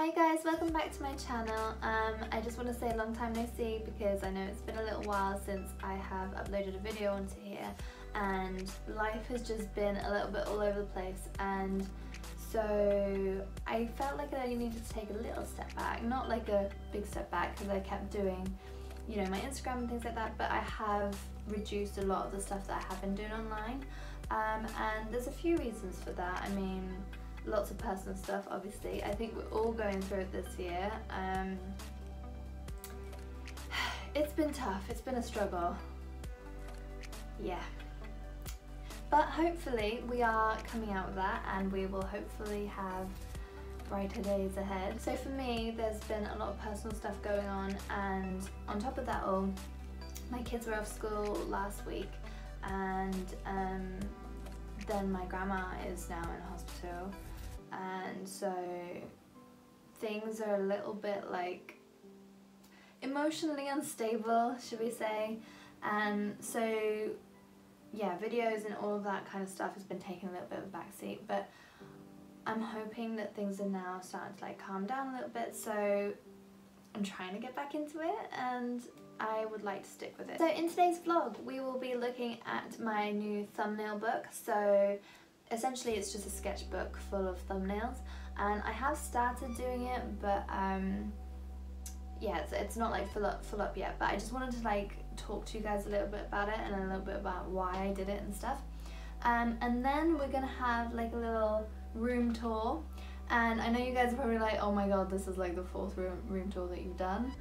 Hi guys, welcome back to my channel. I just want to say long time no see because I know it's been a little while since I have uploaded a video onto here and life has just been a little bit all over the place, and so I felt like I needed to take a little step back, not like a big step back because I kept doing, you know, my Instagram and things like that, but I have reduced a lot of the stuff that I have been doing online, and there's a few reasons for that. I mean, lots of personal stuff, obviously. I think we're all going through it this year. It's been tough, it's been a struggle. Yeah. But hopefully we are coming out of that and we will hopefully have brighter days ahead. So for me, there's been a lot of personal stuff going on, and on top of that all, my kids were off school last week, and then my grandma is now in hospital, and so things are a little bit like emotionally unstable, should we say, and so yeah, videos and all of that kind of stuff has been taking a little bit of a backseat, but I'm hoping that things are now starting to like calm down a little bit, so I'm trying to get back into it and I would like to stick with it. So in today's vlog we will be looking at my new thumbnail book. So essentially it's just a sketchbook full of thumbnails, and I have started doing it, but yeah, it's not like full up yet, but I just wanted to like talk to you guys a little bit about it and a little bit about why I did it and stuff. And then we're gonna have like a little room tour, and I know you guys are probably like, oh my god, this is like the fourth room tour that you've done,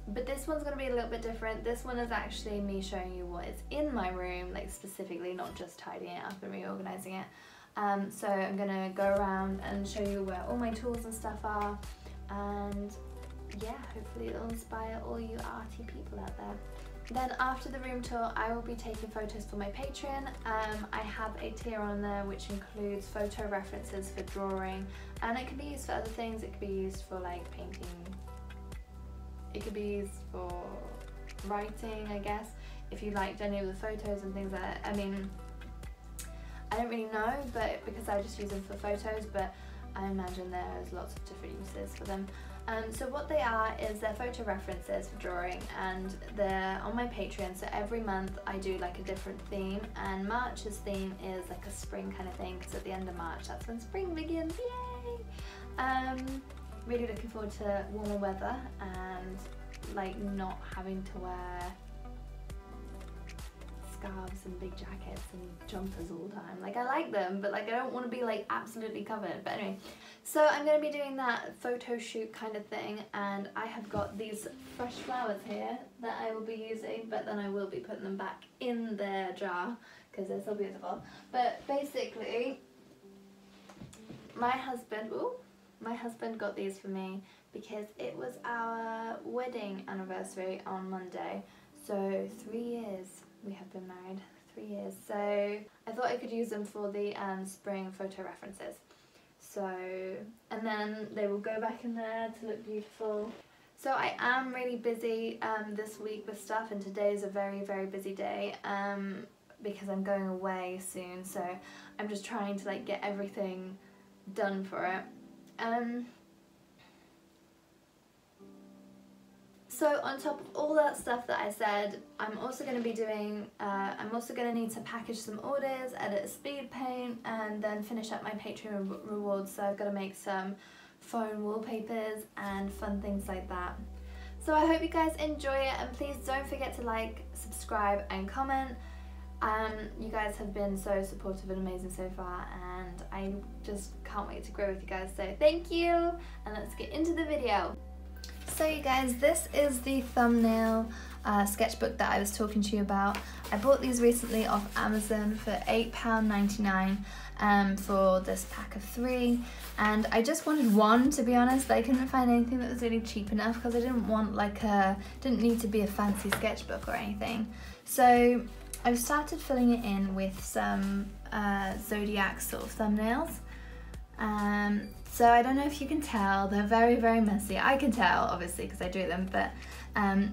but this one's gonna be a little bit different. This one is actually me showing you what is in my room, like specifically, not just tidying it up and reorganizing it. So I'm gonna go around and show you where all my tools and stuff are, and yeah, hopefully it'll inspire all you arty people out there. Then after the room tour I will be taking photos for my Patreon. I have a tier on there which includes photo references for drawing, and it can be used for other things. It could be used for like painting, it could be used for writing, I guess, if you liked any of the photos and things like that. I mean, I don't really know, but because I just use them for photos, but I imagine there's lots of different uses for them. So what they are is they're photo references for drawing, and they're on my Patreon. So every month I do like a different theme, and March's theme is like a spring kind of thing, because at the end of March that's when spring begins, yay! Really looking forward to warmer weather and like not having to wear scarves and big jackets and jumpers all the time. Like I like them, but like I don't want to be like absolutely covered. But anyway, so I'm going to be doing that photo shoot kind of thing, and I have got these fresh flowers here that I will be using, but then I will be putting them back in their jar because they're so beautiful. But basically my husband got these for me because it was our wedding anniversary on Monday, so 3 years we have been married, 3 years, so I thought I could use them for the spring photo references. So, and then they will go back in there to look beautiful. So I am really busy this week with stuff, and today is a very, very busy day because I'm going away soon, so I'm just trying to like get everything done for it. So on top of all that stuff that I said, I'm also going to be doing, I'm also going to need to package some orders, edit a speed paint, and then finish up my Patreon rewards. So I've got to make some phone wallpapers and fun things like that. So I hope you guys enjoy it, and please don't forget to like, subscribe and comment. You guys have been so supportive and amazing so far, and I just can't wait to grow with you guys, so thank you, and let's get into the video. So you guys, this is the thumbnail sketchbook that I was talking to you about. I bought these recently off Amazon for £8.99 for this pack of 3, and I just wanted one, to be honest. I couldn't find anything that was really cheap enough because I didn't want like didn't need to be a fancy sketchbook or anything. So I've started filling it in with some zodiac sort of thumbnails. So I don't know if you can tell, they're very, very messy. I can tell, obviously, because I do them, but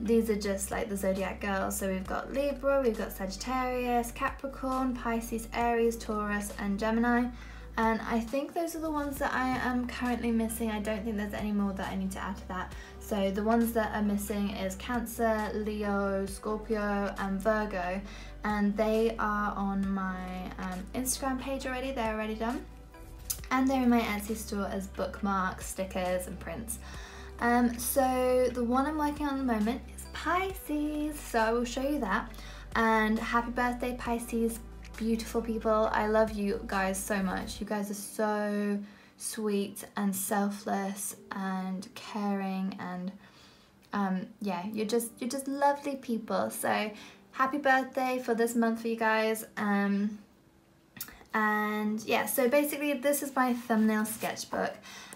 these are just like the zodiac girls. So we've got Libra, we've got Sagittarius, Capricorn, Pisces, Aries, Taurus, and Gemini. And I think those are the ones that I am currently missing. I don't think there's any more that I need to add to that. So the ones that are missing is Cancer, Leo, Scorpio and Virgo, and they are on my Instagram page already. They're already done, and they're in my Etsy store as bookmarks, stickers and prints. So the one I'm working on at the moment is Pisces, so I will show you that. And happy birthday Pisces, beautiful people. I love you guys so much. You guys are so sweet and selfless and caring, and yeah, you're just lovely people. So happy birthday for this month for you guys. And yeah, so basically this is my thumbnail sketchbook,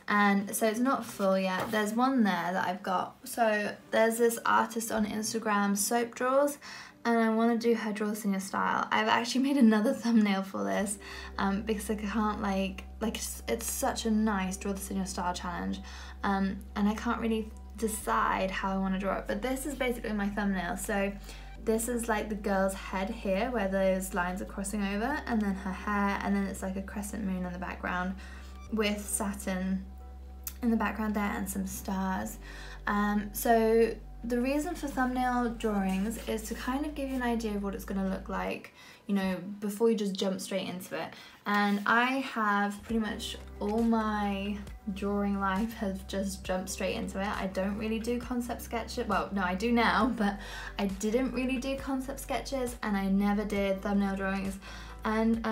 and so it's not full yet. There's one there that I've got. So there's this artist on Instagram, Soap Draws, and I want to do her Draw This In Your Style. I've actually made another thumbnail for this because I can't like it's such a nice Draw This In Your Style challenge, and I can't really decide how I want to draw it, but this is basically my thumbnail. So this is like the girl's head here where those lines are crossing over, and then her hair, and then it's like a crescent moon in the background with Saturn in the background there and some stars. So the reason for thumbnail drawings is to kind of give you an idea of what it's going to look like, you know, before you just jump straight into it. And I have pretty much all my drawing life has just jumped straight into it. I don't really do concept sketches. Well, no, I do now, but I didn't really do concept sketches, and I never did thumbnail drawings. And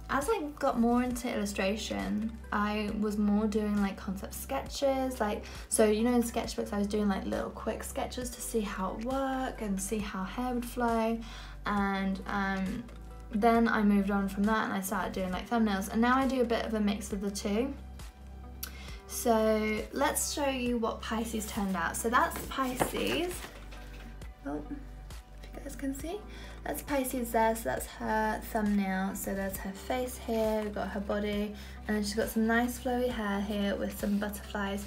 as I got more into illustration, I was more doing like concept sketches, like, so you know in sketchbooks I was doing like little quick sketches to see how it worked and see how hair would flow, and then I moved on from that and I started doing like thumbnails, and now I do a bit of a mix of the two. So let's show you what Pisces turned out. So that's Pisces. Oh, if you guys can see. That's Pisces there, so that's her thumbnail. So there's her face here, we've got her body, and then she's got some nice flowy hair here with some butterflies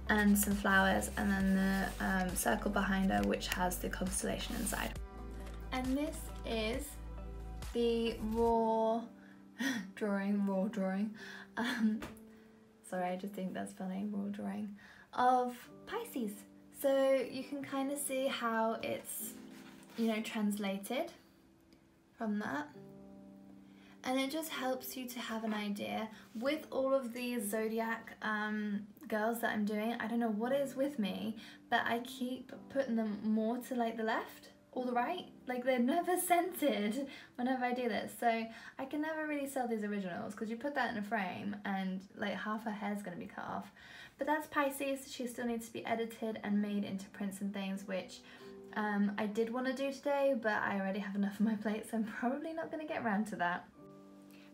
and some flowers, and then the circle behind her which has the constellation inside. And this is the raw drawing, sorry, I just think that's funny, raw drawing of Pisces. So you can kind of see how it's, you know, translated from that, and it just helps you to have an idea. With all of these zodiac girls that I'm doing, I don't know what it is with me, but I keep putting them more to like the left or the right, like they're never centered whenever I do this. So I can never really sell these originals because you put that in a frame and like half her hair's going to be cut off. But that's Pisces. She still needs to be edited and made into prints and things, which I did want to do today, but I already have enough on my plate, so I'm probably not going to get around to that.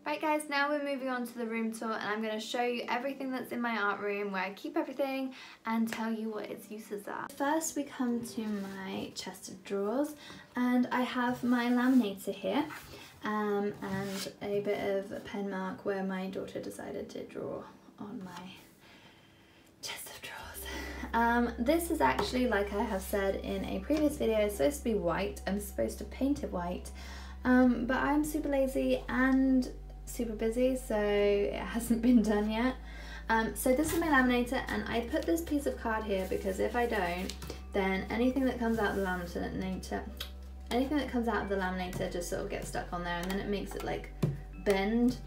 Right guys, now we're moving on to the room tour, and I'm going to show you everything that's in my art room, where I keep everything, and tell you what its uses are. First we come to my chest of drawers, and I have my laminator here, and a bit of a pen mark where my daughter decided to draw on my chest of drawers. This is actually, like I have said in a previous video, it's supposed to be white. I'm supposed to paint it white, but I'm super lazy and super busy, so it hasn't been done yet. So this is my laminator, and I put this piece of card here because if I don't, then anything that comes out of the laminator just sort of gets stuck on there, and then it makes it like bend.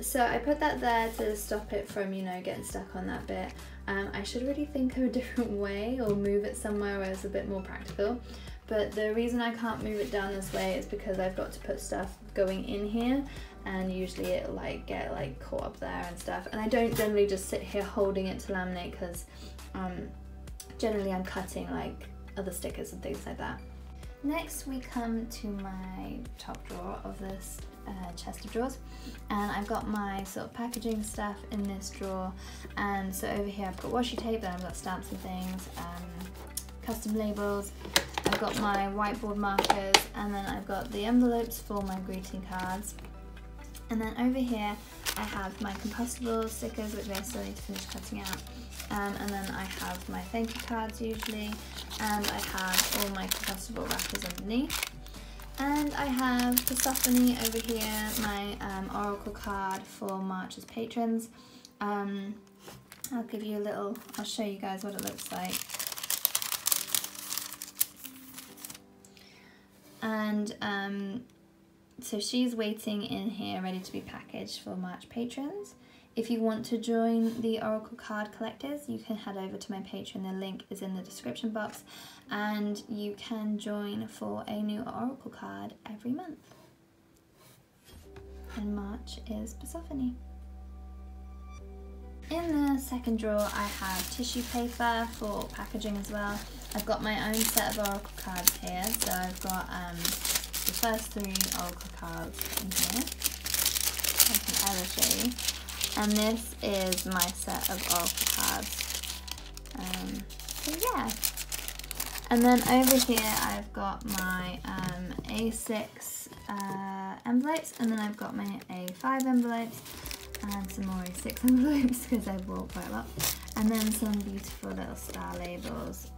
So I put that there to stop it from, you know, getting stuck on that bit. I should really think of a different way or move it somewhere where it's a bit more practical. But the reason I can't move it down this way is because I've got to put stuff going in here, and usually it'll like get like caught up there and stuff. And I don't generally just sit here holding it to laminate because generally I'm cutting like other stickers and things like that. Next we come to my top drawer of this chest of drawers, and I've got my sort of packaging stuff in this drawer, and so over here I've got washi tape, then I've got stamps and things, custom labels, I've got my whiteboard markers, and then I've got the envelopes for my greeting cards, and then over here I have my compostable stickers which I still need to finish cutting out, and then I have my thank you cards usually, and I have all my compostable wrappers underneath. And I have Persephone over here, my oracle card for March's patrons. I'll give you a little, I'll show you guys what it looks like. And so she's waiting in here ready to be packaged for March patrons. If you want to join the Oracle Card Collectors, you can head over to my Patreon. The link is in the description box, and you can join for a new Oracle card every month. And March is Persephone. In the second drawer I have tissue paper for packaging as well. I've got my own set of Oracle cards here, so I've got the first 3 Oracle cards in here. I can either show you. And this is my set of Oracle cards. So yeah. And then over here I've got my A6 envelopes, and then I've got my A5 envelopes, and some more A6 envelopes because I bought quite a lot. And then some beautiful little star labels.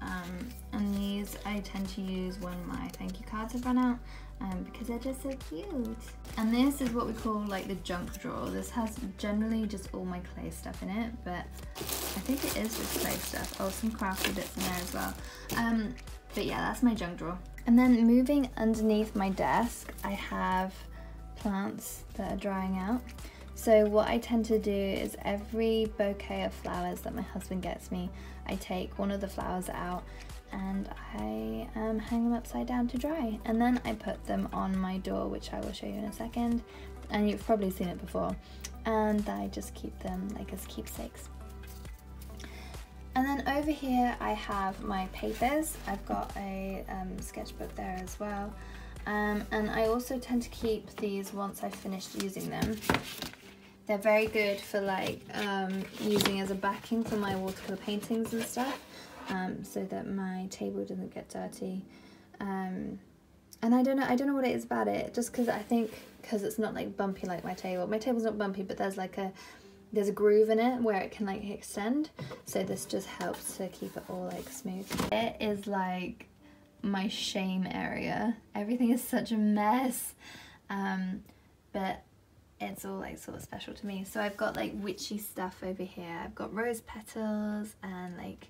And these I tend to use when my thank you cards have run out. Because they're just so cute. And this is what we call like the junk drawer. This has generally just all my clay stuff in it, but I think it is just clay stuff. Oh, some crafty bits in there as well. But yeah, that's my junk drawer. And then moving underneath my desk, I have plants that are drying out. So what I tend to do is every bouquet of flowers that my husband gets me, I take one of the flowers out and I hang them upside down to dry, and then I put them on my door, which I will show you in a second, and you've probably seen it before, and I just keep them like as keepsakes. And then over here I have my papers. I've got a sketchbook there as well, and I also tend to keep these once I've finished using them. They're very good for like using as a backing for my watercolor paintings and stuff. So that my table doesn't get dirty, and I don't know what it is about it. Just because I think because it's not like bumpy like my table. My table's not bumpy, but there's a groove in it where it can like extend. So this just helps to keep it all like smooth. It is like my shame area. Everything is such a mess, but it's all like sort of special to me. So I've got like witchy stuff over here. I've got rose petals and like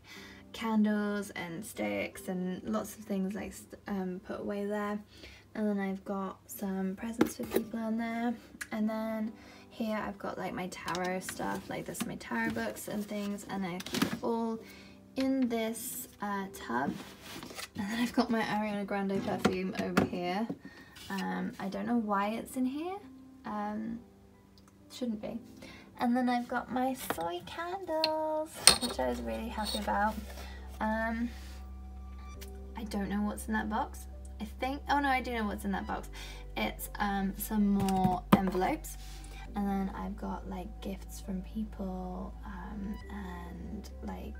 candles and sticks and lots of things like put away there. And then I've got some presents for people on there. And then here I've got like my tarot stuff, like this, my tarot books and things, and I keep it all in this tub. And then I've got my Ariana Grande perfume over here. I don't know why it's in here. Shouldn't be. And then I've got my soy candles, which I was really happy about. I don't know what's in that box. I think, oh no, I do know what's in that box. It's some more envelopes. And then I've got like gifts from people, and like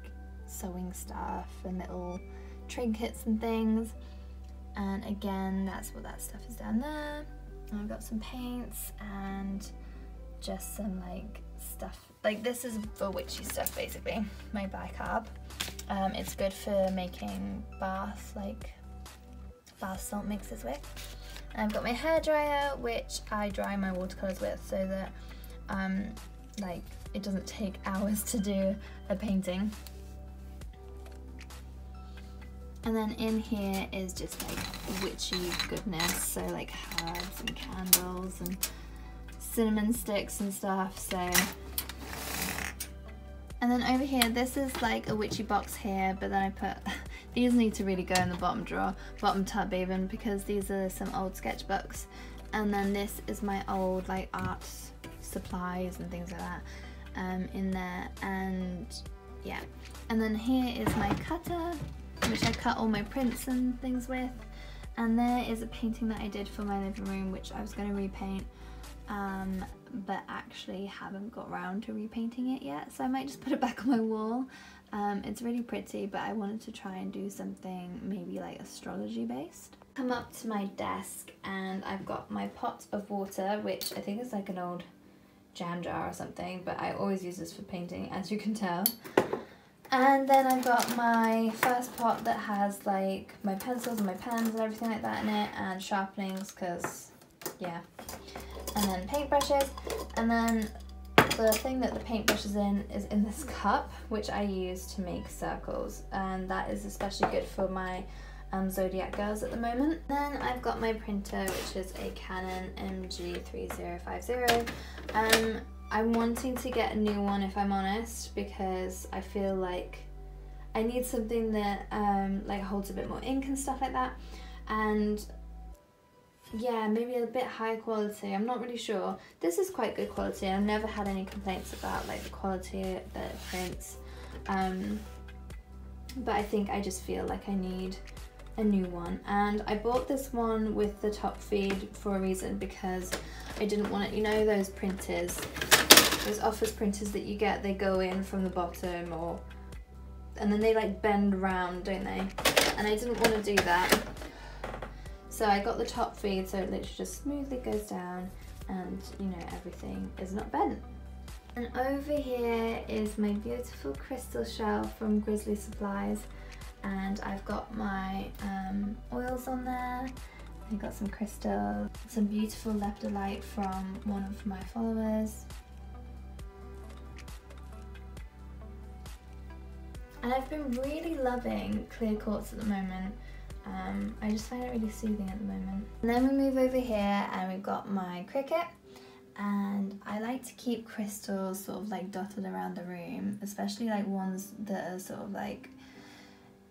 sewing stuff and little trinkets and things. And again, that's what that stuff is down there. And I've got some paints and just some like stuff. Like this is for witchy stuff basically, my bicarb. It's good for making bath salt mixes with. And I've got my hairdryer, which I dry my watercolors with so that like it doesn't take hours to do a painting. And then in here is just like witchy goodness, so like herbs and candles and cinnamon sticks and stuff. So, and then over here, this is like a witchy box here, but then I put these need to really go in the bottom drawer, bottom tub even, because these are some old sketchbooks. And then this is my old like art supplies and things like that in there. And yeah, and then here is my cutter, which I cut all my prints and things with. And there is a painting that I did for my living room, which I was going to repaint, but actually haven't got around to repainting it yet, so I might just put it back on my wall. It's really pretty, but I wanted to try and do something maybe like astrology based. Come up to my desk and I've got my pot of water, which I think is like an old jam jar or something, but I always use this for painting, as you can tell. And then I've got my first pot that has like my pencils and my pens and everything like that in it, and sharpenings, because yeah. And then paintbrushes, and then the thing that the paintbrush is in this cup, which I use to make circles, and that is especially good for my Zodiac girls at the moment. Then I've got my printer, which is a Canon MG3050. I'm wanting to get a new one, if I'm honest, because I feel like I need something that like holds a bit more ink and stuff like that, and yeah, maybe a bit high quality. I'm not really sure. This is quite good quality. I've never had any complaints about like the quality that it prints, but I think I just feel like I need a new one. And I bought this one with the top feed for a reason, because I didn't want it, you know, those printers, those office printers that you get, they go in from the bottom, and then they like bend around, don't they? And I didn't want to do that. So I got the top feed, so it literally just smoothly goes down, and you know, everything is not bent. And over here is my beautiful crystal shell from Grizzly Supplies, and I've got my oils on there. I've got some crystals, some beautiful lepidolite from one of my followers. And I've been really loving clear quartz at the moment. I just find it really soothing at the moment. And then we move over here and we've got my Cricut, and I like to keep crystals sort of like dotted around the room, especially like ones that are sort of like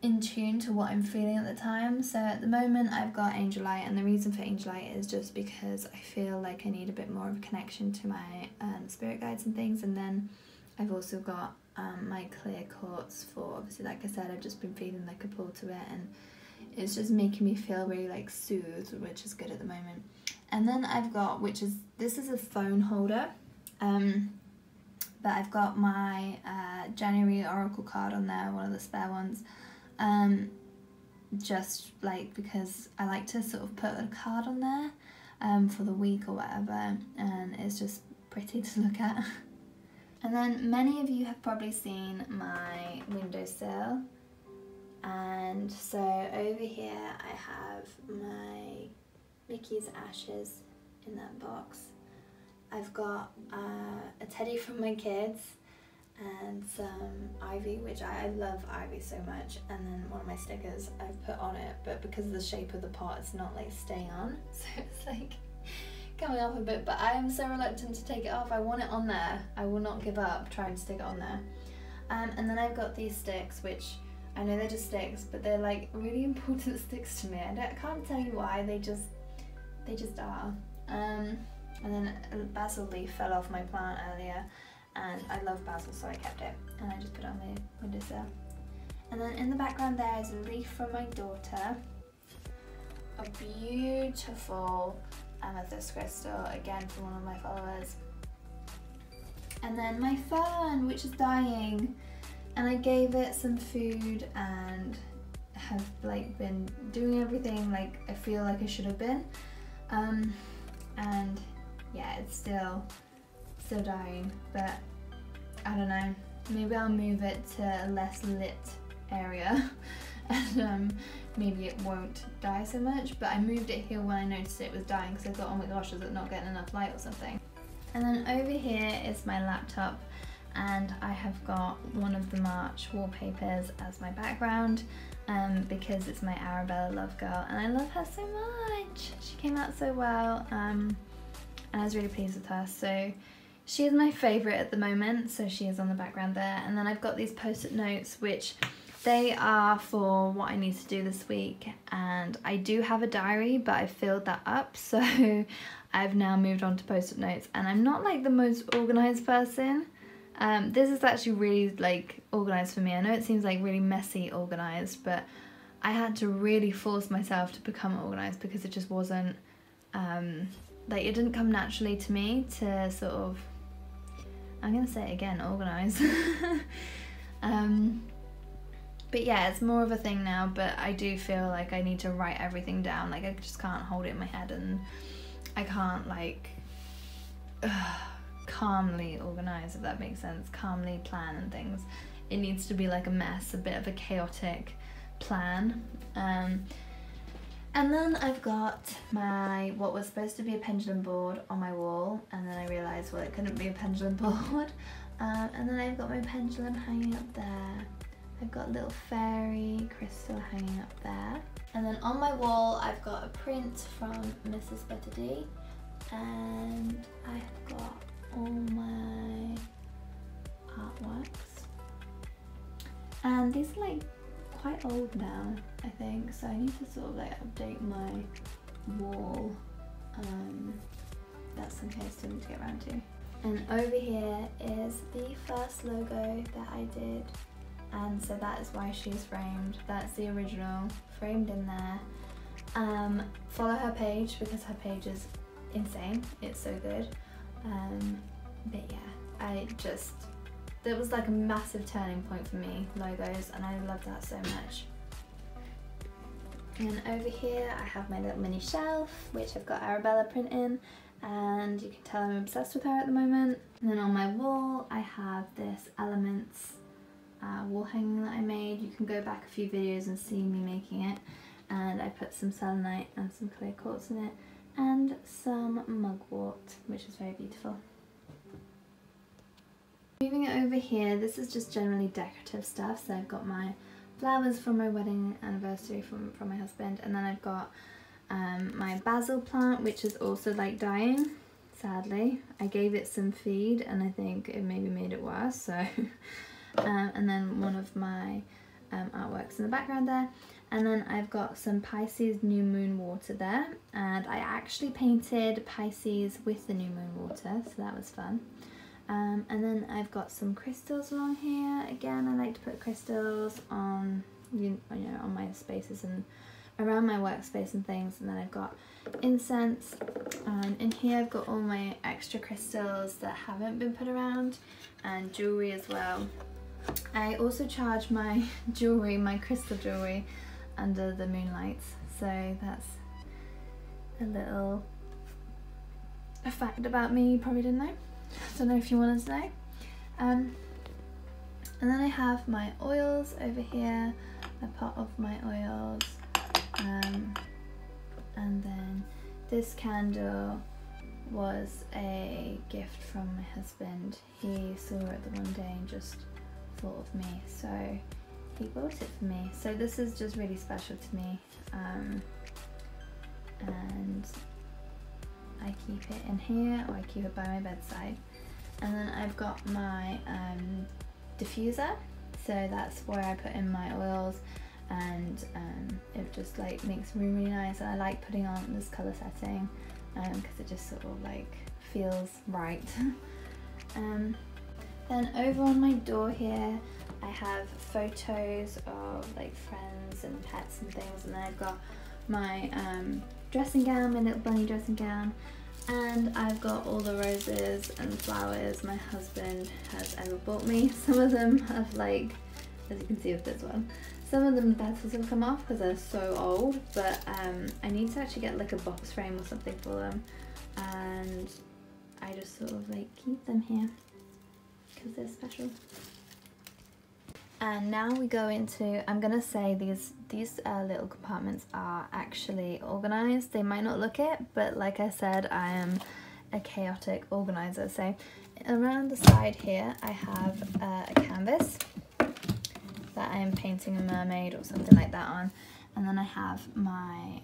in tune to what I'm feeling at the time. So at the moment I've got Angelite, and the reason for Angelite is just because I feel like I need a bit more of a connection to my spirit guides and things. And then I've also got my clear quartz for, obviously, like I said, I've just been feeling like a pull to it, and it's just making me feel really like soothed, which is good at the moment. And then I've got, this is a phone holder, but I've got my January Oracle card on there, one of the spare ones, just like because I like to sort of put a card on there for the week or whatever, and it's just pretty to look at. And then many of you have probably seen my windowsill, and so over here I have my Mickey's ashes in that box. I've got a teddy from my kids and some ivy, which I love ivy so much, and then one of my stickers I've put on it, but because of the shape of the pot it's not like staying on, so it's like coming off a bit, but I am so reluctant to take it off. I want it on there. I will not give up trying to stick it on there. And then I've got these sticks, which I know they're just sticks, but they're like really important sticks to me. I can't tell you why, they just are. And then a basil leaf fell off my plant earlier, and I love basil, so I kept it, and I just put it on the windowsill. And then in the background there is a leaf from my daughter, a beautiful amethyst crystal, again from one of my followers. And then my fern, which is dying, and I gave it some food and have like been doing everything like I feel like I should have been, and yeah, it's still dying, but I don't know, maybe I'll move it to a less lit area and maybe it won't die so much. But I moved it here when I noticed it was dying, because I thought, oh my gosh, is it not getting enough light or something? And then over here is my laptop, and I have got one of the March wallpapers as my background, because it's my Arabella Love Girl, and I love her so much. She came out so well, and I was really pleased with her. So she is my favourite at the moment, so she is on the background there. And then I've got these post-it notes, which they are for what I need to do this week, and I do have a diary, but I filled that up, so I've now moved on to post-it notes. And I'm not like the most organised person. This is actually really like organised for me. I know it seems like really messy organised, but I had to really force myself to become organised, because it just wasn't, like it didn't come naturally to me to sort of, I'm gonna say it again, organise. But yeah, it's more of a thing now, but I do feel like I need to write everything down. Like I just can't hold it in my head, and I can't like calmly organise, if that makes sense, calmly plan and things. it needs to be like a mess, a bit of a chaotic plan. And then I've got my, what was supposed to be a pendulum board on my wall, and then I realised, well, it couldn't be a pendulum board. And then I've got my pendulum hanging up there. I've got a little fairy crystal hanging up there. And then on my wall, I've got a print from Mrs. Better D. And I've got all my artworks. And these are like quite old now, I think, so I need to sort of like update my wall. That's something I still need to get around to. And over here is the first logo that I did, and so that is why she's framed. That's the original, framed in there. Follow her page because her page is insane, it's so good. But yeah, that was like a massive turning point for me, logos, and I love that so much. And over here I have my little mini shelf, which I've got Arabella print in, and you can tell I'm obsessed with her at the moment. And then on my wall I have this Elements wall hanging that I made. You can go back a few videos and see me making it, and I put some selenite and some clear quartz in it, and some mugwort, which is very beautiful. Moving it over here, this is just generally decorative stuff. So I've got my flowers from my wedding anniversary from my husband, and then I've got my basil plant, which is also like dying, sadly. I gave it some feed and I think it maybe made it worse, so and then one of my artworks in the background there. And then I've got some Pisces new moon water there, and I actually painted Pisces with the new moon water, so that was fun. And then I've got some crystals along here. Again, I like to put crystals on, you know, on my spaces and around my workspace and things. And then I've got incense, and in here I've got all my extra crystals that haven't been put around, and jewellery as well. I also charge my jewellery, my crystal jewellery, under the moonlights, so that's a fact about me you probably didn't know. I don't know if you wanted to know. And then I have my oils over here, a pot of my oils, and then this candle was a gift from my husband. He saw it the one day and just thought of me, so he bought it for me. So this is just really special to me, and I keep it in here, or I keep it by my bedside. And then I've got my diffuser, so that's where I put in my oils, and it just like makes the room really nice. And I like putting on this colour setting because it just sort of like feels right. Then over on my door here I have photos of like friends and pets and things, and then I've got my dressing gown, my little bunny dressing gown, and I've got all the roses and flowers my husband has ever bought me. Some of them have, like, as you can see with this one, some of them the petals have come off because they're so old, but I need to actually get like a box frame or something for them, and I just sort of like keep them here because they're special. And now we go into, I'm gonna say these little compartments are actually organized. They might not look it, but like I said, I am a chaotic organizer. So around the side here I have a canvas that I am painting a mermaid or something like that on, and then I have my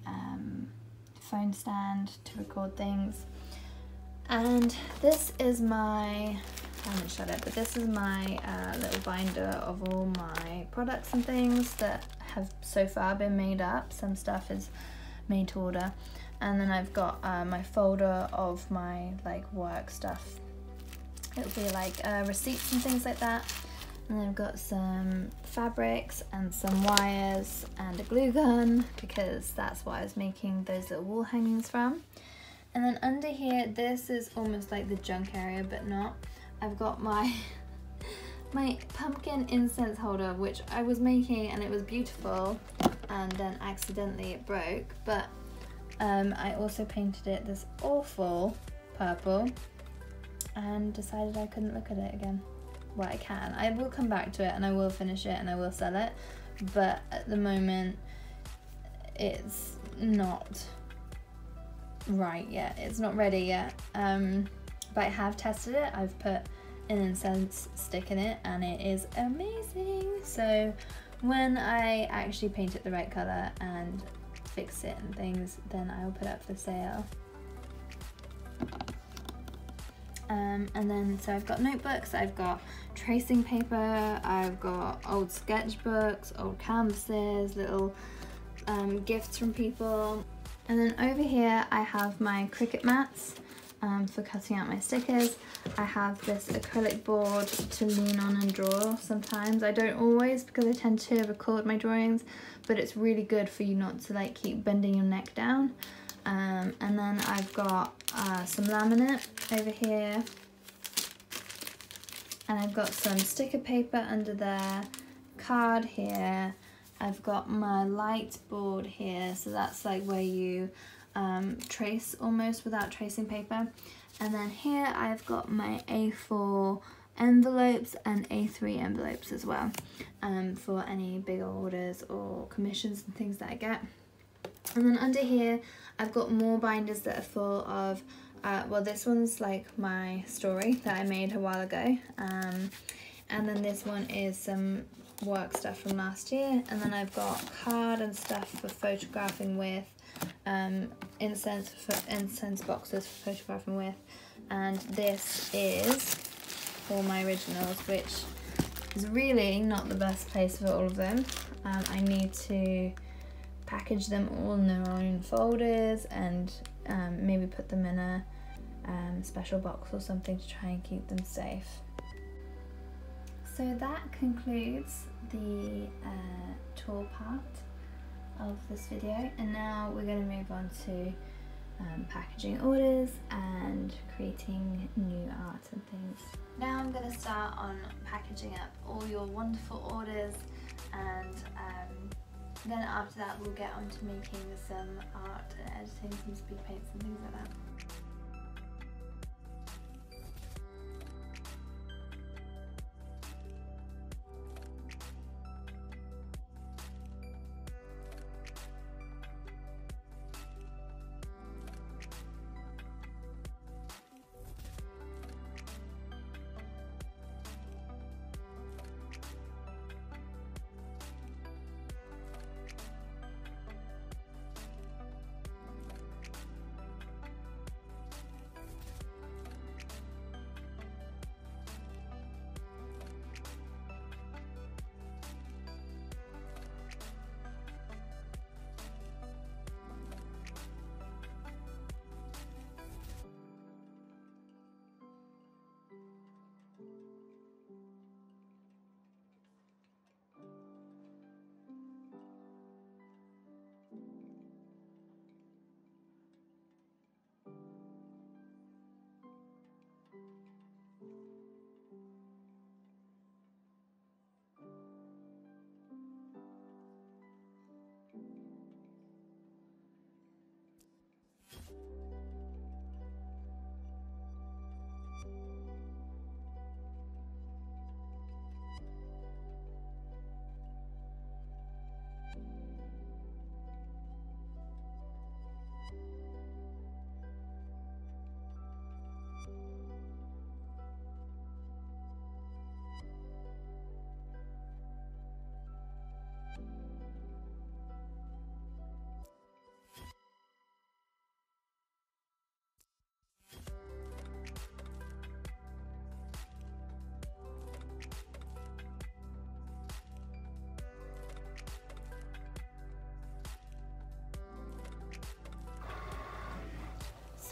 phone stand to record things, and this is my, I haven't shut it, but this is my little binder of all my products and things that have so far been made up. Some stuff is made to order, and then I've got my folder of my like work stuff. It'll be like receipts and things like that, and then I've got some fabrics and some wires and a glue gun because that's what I was making those little wall hangings from. And then under here, this is almost like the junk area, but not. I've got my pumpkin incense holder, which I was making and it was beautiful, and then accidentally it broke, but I also painted it this awful purple and decided I couldn't look at it again. well, I can. I will come back to it and I will finish it and I will sell it, but at the moment it's not right yet. It's not ready yet. But I have tested it. I've put an incense stick in it and it is amazing. So when I actually paint it the right colour and fix it and things, then I'll put it up for sale. And then, so I've got notebooks, I've got tracing paper, I've got old sketchbooks, old canvases, little gifts from people. And then over here I have my Cricut mats for cutting out my stickers. I have this acrylic board to lean on and draw sometimes. I don't always, because I tend to record my drawings, but it's really good for you not to like keep bending your neck down. And then I've got some laminate over here, and I've got some sticker paper under there, card here, I've got my light board here, so that's like where you trace almost without tracing paper. And then here I've got my A4 envelopes and A3 envelopes as well, for any bigger orders or commissions and things that I get. And then under here I've got more binders that are full of, well, this one's like my story that I made a while ago, and then this one is some work stuff from last year, and then I've got card and stuff for photographing with, incense boxes for photographing with, and this is for my originals, which is really not the best place for all of them. I need to package them all in their own folders and maybe put them in a special box or something to try and keep them safe. So that concludes the tour part of this video, and now we're going to move on to packaging orders and creating new art and things. Now I'm going to start on packaging up all your wonderful orders, and then after that we'll get on to making some art and editing some speed paints and things like that.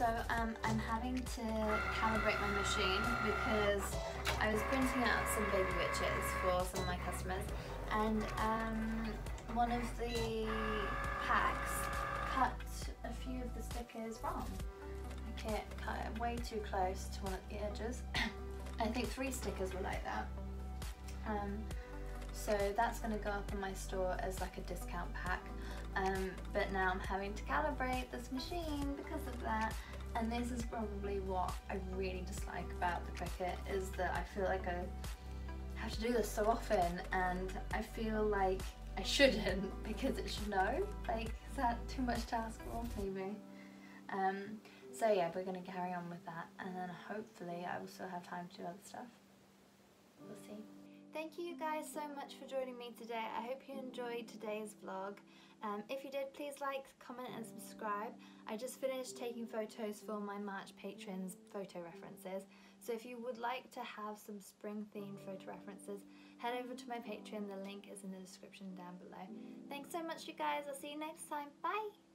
So I'm having to calibrate my machine because I was printing out some baby witches for some of my customers, and one of the packs cut a few of the stickers wrong. Like it cut it way too close to one of the edges. I think 3 stickers were like that. So that's going to go up on my store as like a discount pack. But now I'm having to calibrate this machine because of that, and this is probably what I really dislike about the Cricut, is that I feel like have to do this so often, and I feel like I shouldn't because it should know. Like, is that too much to ask for? Maybe. So yeah, we're going to carry on with that, and then hopefully I will still have time to do other stuff. We'll see. Thank you guys so much for joining me today. I hope you enjoyed today's vlog. If you did, please like, comment and subscribe. I just finished taking photos for my March patrons' photo references. So if you would like to have some spring themed photo references, head over to my Patreon. The link is in the description down below. Thanks so much, you guys. I'll see you next time. Bye!